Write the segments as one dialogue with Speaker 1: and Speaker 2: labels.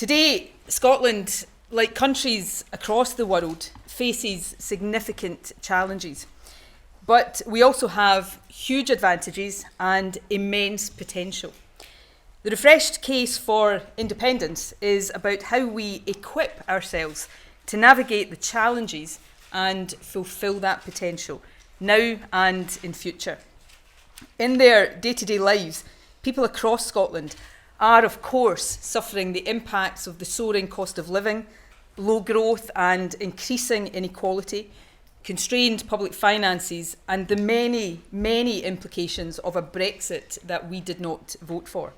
Speaker 1: Today, Scotland, like countries across the world, faces significant challenges. But we also have huge advantages and immense potential. The refreshed case for independence is about how we equip ourselves to navigate the challenges and fulfil that potential, now and in future. In their day-to-day lives, people across Scotland are, of course, suffering the impacts of the soaring cost of living, low growth and increasing inequality, constrained public finances, and the many, many implications of a Brexit that we did not vote for.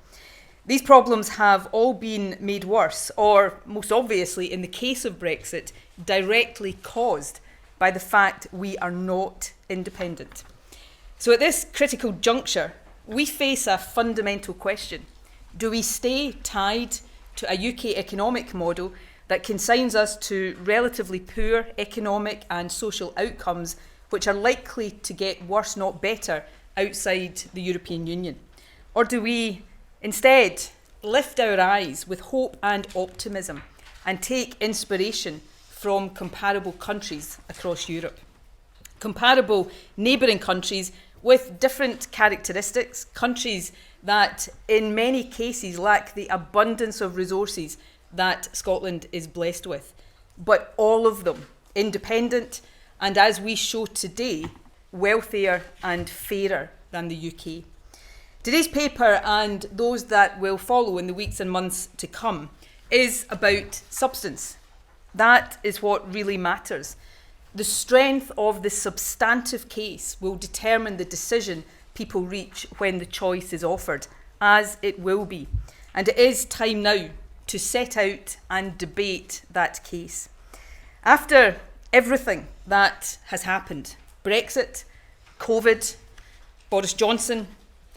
Speaker 1: These problems have all been made worse, or most obviously, in the case of Brexit, directly caused by the fact we are not independent. So at this critical juncture, we face a fundamental question. Do we stay tied to a UK economic model that consigns us to relatively poor economic and social outcomes, which are likely to get worse, not better, outside the European Union? Or do we instead lift our eyes with hope and optimism and take inspiration from comparable countries across Europe? Comparable neighbouring countries with different characteristics, countries that in many cases lack the abundance of resources that Scotland is blessed with, but all of them independent and, as we show today, wealthier and fairer than the UK. Today's paper and those that will follow in the weeks and months to come is about substance. That is what really matters. The strength of the substantive case will determine the decision people reach when the choice is offered, as it will be. And it is time now to set out and debate that case. After everything that has happened, Brexit, COVID, Boris Johnson,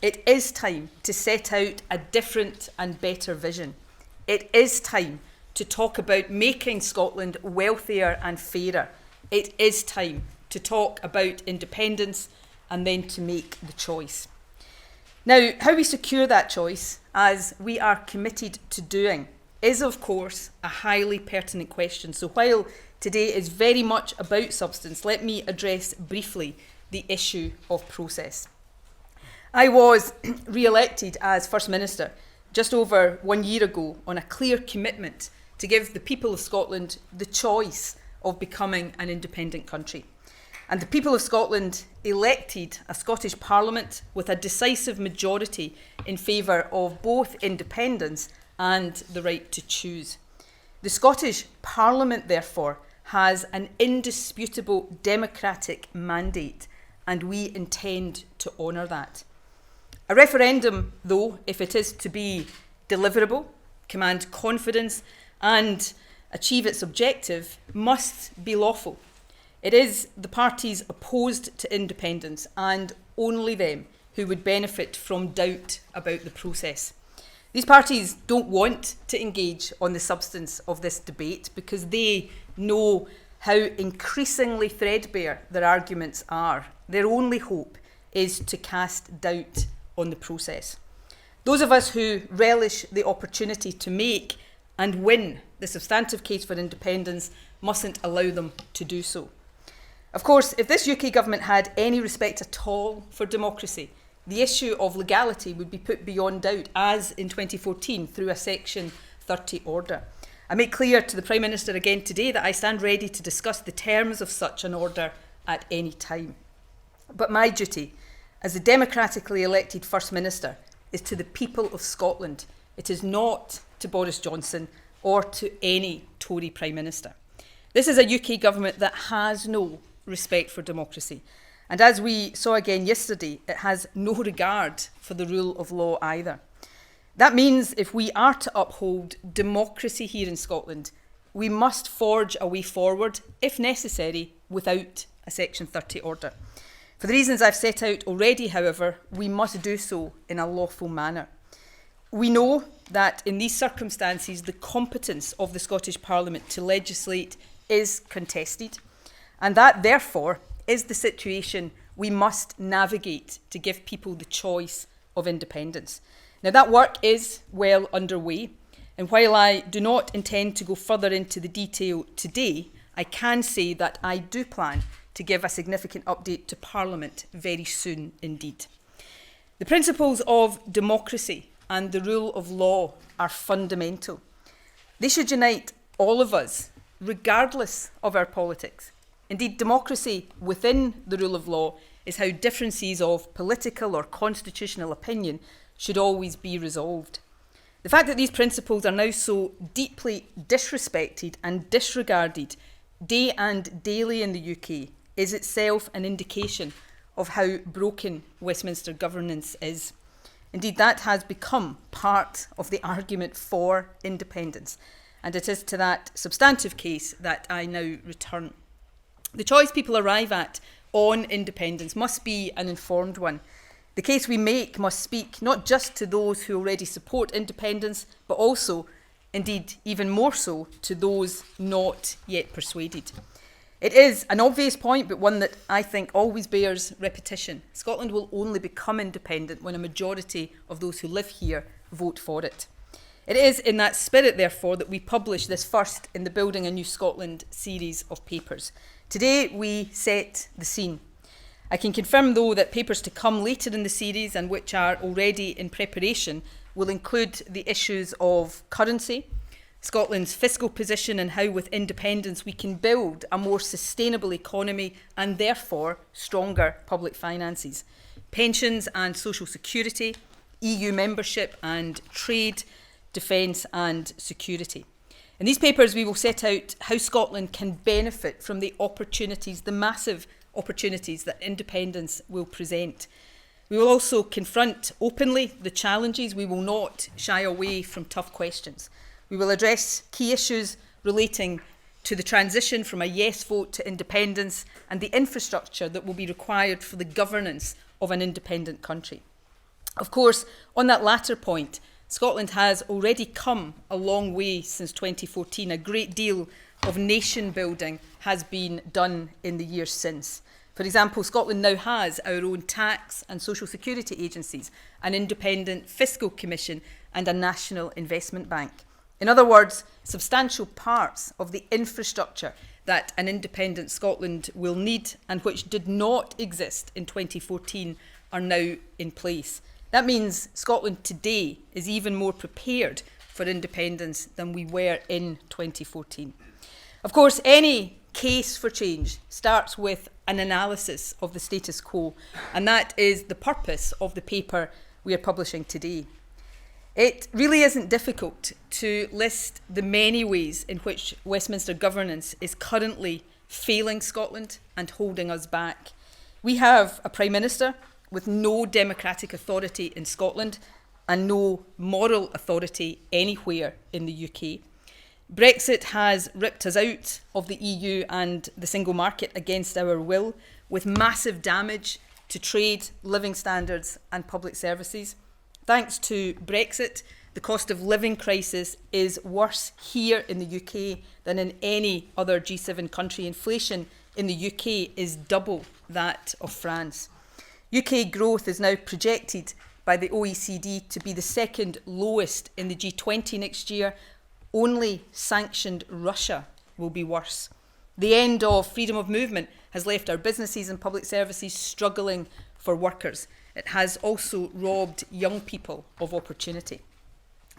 Speaker 1: it is time to set out a different and better vision. It is time to talk about making Scotland wealthier and fairer. It is time to talk about independence and then to make the choice. Now, how we secure that choice, as we are committed to doing, is of course a highly pertinent question. So while today is very much about substance, let me address briefly the issue of process. I was re-elected as First Minister just over 1 year ago on a clear commitment to give the people of Scotland the choice of becoming an independent country. And the people of Scotland elected a Scottish Parliament with a decisive majority in favour of both independence and the right to choose. The Scottish Parliament, therefore, has an indisputable democratic mandate, and we intend to honour that. A referendum, though, if it is to be deliverable, command confidence and achieve its objective, must be lawful. It is the parties opposed to independence and only them who would benefit from doubt about the process. These parties don't want to engage on the substance of this debate because they know how increasingly threadbare their arguments are. Their only hope is to cast doubt on the process. Those of us who relish the opportunity to make and win the substantive case for independence mustn't allow them to do so. Of course, if this UK government had any respect at all for democracy, the issue of legality would be put beyond doubt, as in 2014 through a Section 30 order. I make clear to the Prime Minister again today that I stand ready to discuss the terms of such an order at any time. But my duty as the democratically elected First Minister is to the people of Scotland. It is not to Boris Johnson or to any Tory Prime Minister. This is a UK government that has no respect for democracy. And as we saw again yesterday, it has no regard for the rule of law either. That means if we are to uphold democracy here in Scotland, we must forge a way forward, if necessary, without a Section 30 order. For the reasons I've set out already, however, we must do so in a lawful manner. We know that in these circumstances, the competence of the Scottish Parliament to legislate is contested, and that, therefore, is the situation we must navigate to give people the choice of independence. Now, that work is well underway. And while I do not intend to go further into the detail today, I can say that I do plan to give a significant update to Parliament very soon indeed. The principles of democracy and the rule of law are fundamental. They should unite all of us, regardless of our politics. Indeed, democracy within the rule of law is how differences of political or constitutional opinion should always be resolved. The fact that these principles are now so deeply disrespected and disregarded day and daily in the UK is itself an indication of how broken Westminster governance is. Indeed, that has become part of the argument for independence, and it is to that substantive case that I now return. The choice people arrive at on independence must be an informed one. The case we make must speak not just to those who already support independence, but also, indeed even more so, to those not yet persuaded. It is an obvious point, but one that I think always bears repetition. Scotland will only become independent when a majority of those who live here vote for it. It is in that spirit, therefore, that we publish this first in the Building a New Scotland series of papers. Today we set the scene. I can confirm, though, that papers to come later in the series and which are already in preparation will include the issues of currency, Scotland's fiscal position and how with independence we can build a more sustainable economy and therefore stronger public finances, pensions and social security, EU membership and trade, defence and security. In these papers we will set out how Scotland can benefit from the opportunities, the massive opportunities that independence will present. We will also confront openly the challenges. We will not shy away from tough questions. We will address key issues relating to the transition from a yes vote to independence and the infrastructure that will be required for the governance of an independent country. Of course, on that latter point, Scotland has already come a long way since 2014. A great deal of nation building has been done in the years since. For example, Scotland now has our own tax and social security agencies, an independent fiscal commission and a national investment bank. In other words, substantial parts of the infrastructure that an independent Scotland will need and which did not exist in 2014 are now in place. That means Scotland today is even more prepared for independence than we were in 2014. Of course, any case for change starts with an analysis of the status quo, and that is the purpose of the paper we are publishing today. It really isn't difficult to list the many ways in which Westminster governance is currently failing Scotland and holding us back. We have a Prime Minister with no democratic authority in Scotland and no moral authority anywhere in the UK. Brexit has ripped us out of the EU and the single market against our will, with massive damage to trade, living standards and public services. Thanks to Brexit, the cost of living crisis is worse here in the UK than in any other G7 country. Inflation in the UK is double that of France. UK growth is now projected by the OECD to be the second lowest in the G20 next year. Only sanctioned Russia will be worse. The end of freedom of movement has left our businesses and public services struggling for workers. It has also robbed young people of opportunity.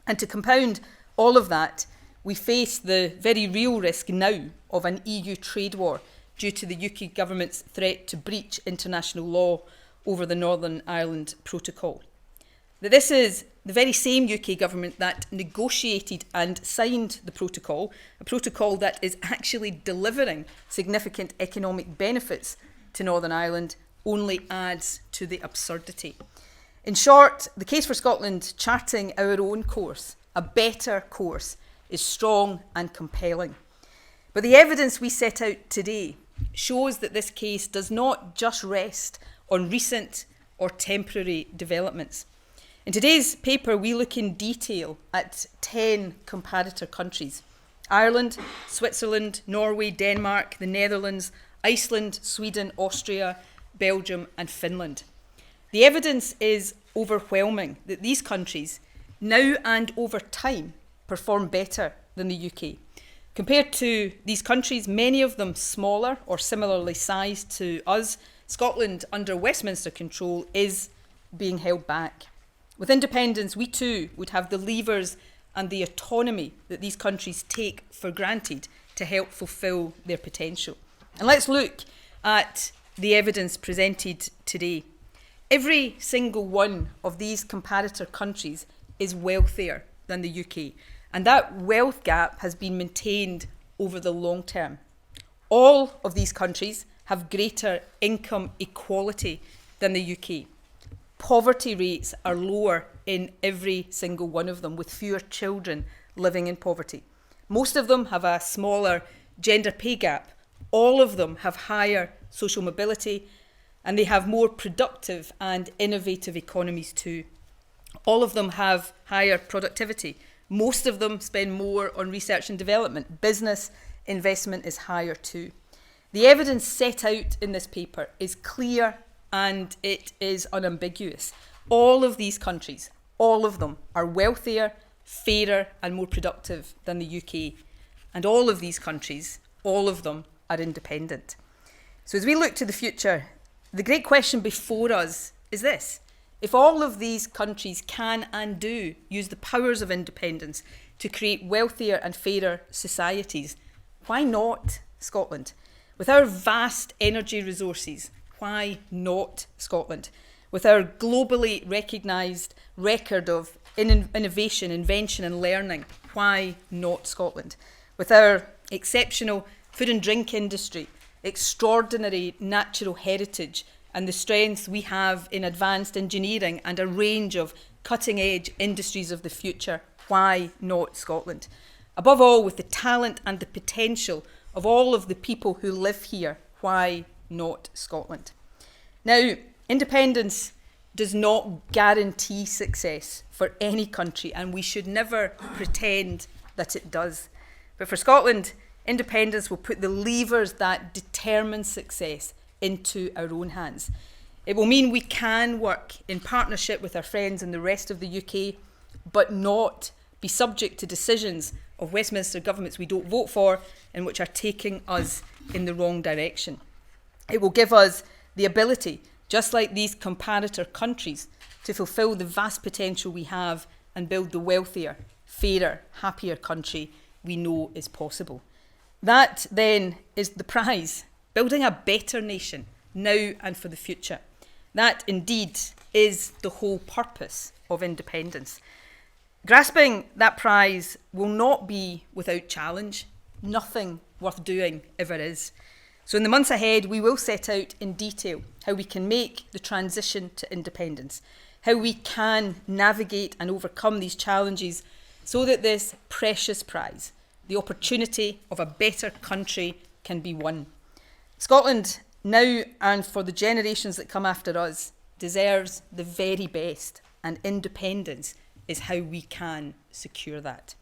Speaker 1: And to compound all of that, we face the very real risk now of an EU trade war due to the UK government's threat to breach international law over the Northern Ireland Protocol. That this is the very same UK government that negotiated and signed the protocol, a protocol that is actually delivering significant economic benefits to Northern Ireland, only adds to the absurdity. In short, the case for Scotland charting our own course, a better course, is strong and compelling. But the evidence we set out today shows that this case does not just rest on recent or temporary developments. In today's paper, we look in detail at 10 comparator countries: Ireland, Switzerland, Norway, Denmark, the Netherlands, Iceland, Sweden, Austria, Belgium and Finland. The evidence is overwhelming that these countries, now and over time, perform better than the UK. Compared to these countries, many of them smaller or similarly sized to us, Scotland under Westminster control is being held back. With independence, we too would have the levers and the autonomy that these countries take for granted to help fulfil their potential. And let's look at the evidence presented today. Every single one of these comparator countries is wealthier than the UK, and that wealth gap has been maintained over the long term. All of these countries have greater income equality than the UK. Poverty rates are lower in every single one of them, with fewer children living in poverty. Most of them have a smaller gender pay gap. All of them have higher social mobility, and they have more productive and innovative economies too. All of them have higher productivity. Most of them spend more on research and development. Business investment is higher too. The evidence set out in this paper is clear and it is unambiguous. All of these countries, all of them, are wealthier, fairer and more productive than the UK. And all of these countries, all of them, are independent. So as we look to the future, the great question before us is this: if all of these countries can and do use the powers of independence to create wealthier and fairer societies, why not Scotland? With our vast energy resources, why not Scotland? With our globally recognised record of innovation, invention and learning, why not Scotland? With our exceptional food and drink industry, extraordinary natural heritage and the strengths we have in advanced engineering and a range of cutting-edge industries of the future, why not Scotland? Above all, with the talent and the potential of all of the people who live here, why not Scotland? Now, independence does not guarantee success for any country, and we should never pretend that it does. But for Scotland, independence will put the levers that determine success into our own hands. It will mean we can work in partnership with our friends in the rest of the UK, but not be subject to decisions of Westminster governments we don't vote for and which are taking us in the wrong direction. It will give us the ability, just like these comparator countries, to fulfil the vast potential we have and build the wealthier, fairer, happier country we know is possible. That then is the prize, building a better nation now and for the future. That indeed is the whole purpose of independence. Grasping that prize will not be without challenge. Nothing worth doing ever is. So in the months ahead, we will set out in detail how we can make the transition to independence, how we can navigate and overcome these challenges so that this precious prize, the opportunity of a better country, can be won. Scotland, now and for the generations that come after us, deserves the very best, and independence is how we can secure that.